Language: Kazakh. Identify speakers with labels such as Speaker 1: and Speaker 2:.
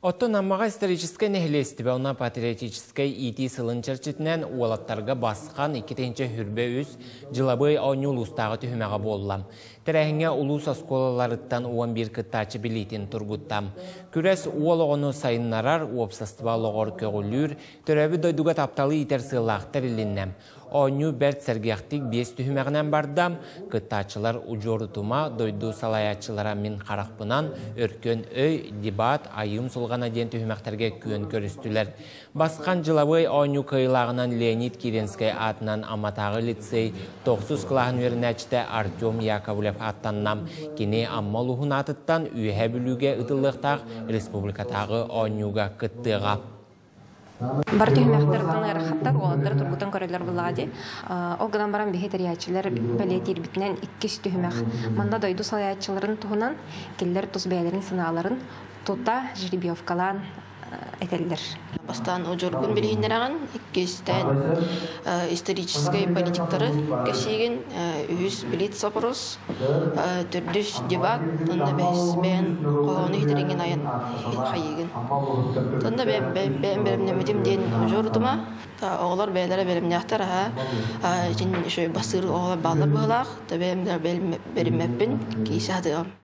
Speaker 1: Оттонаммаға исторической нехлестібе, она патриотической ити сылын чарчетінен уолаттарға басқан 2-нче хүрбе үз жылабый оңюл устағы түхімеға боллам. Тәрәхіңе улус осколаларыттан 11 кыттачы билетин тургуттам. Күрес уолоғыны сайыннарар, уопсастыва лоғыр көгілір, төрәбі дойдуға тапталы итер сылақтар иліннем. Оңю бәрт сәргияқтик 5 түхімеғінен бардам, кыттачылар ұжорытыма дойду салаячылара мен қарақпынан өркөн өй, дебат, айым солғана ден түхімеқтерге күйін көрістілер. Басқан жылабый оңю кыйлағынан Леонид Киренскай атынан Аматағы лицей 9 қылағын верінәчті Артем Яковлев аттаннам. Кене аммалуғын атыттан үйе бүліге ұтылықтақ республикатағы оңюға кыттыға.
Speaker 2: Бар түймәктәрдән әрхәттәр, олар тургутан көрәләр булады. Олгынан баран бехетериячылар белетир битнән 2 түймәк. Манда дойду салаячыларын туһунан келләр тус бәяләрен сыналарын тота жеребьевкалан әйтәләр.
Speaker 3: Бастан ожоргун билгеннәргән 2 исторический политиктары кешеген үз билет сопрос төрдөш дебат тонда бәсбен коны хитереген аян хайыгын. Тонда бәм немедим ден ожордума та оглар бәйләре беремнәхтәр җин шөй басыр оглар баллар булак та бәм бермәппин кисәдә.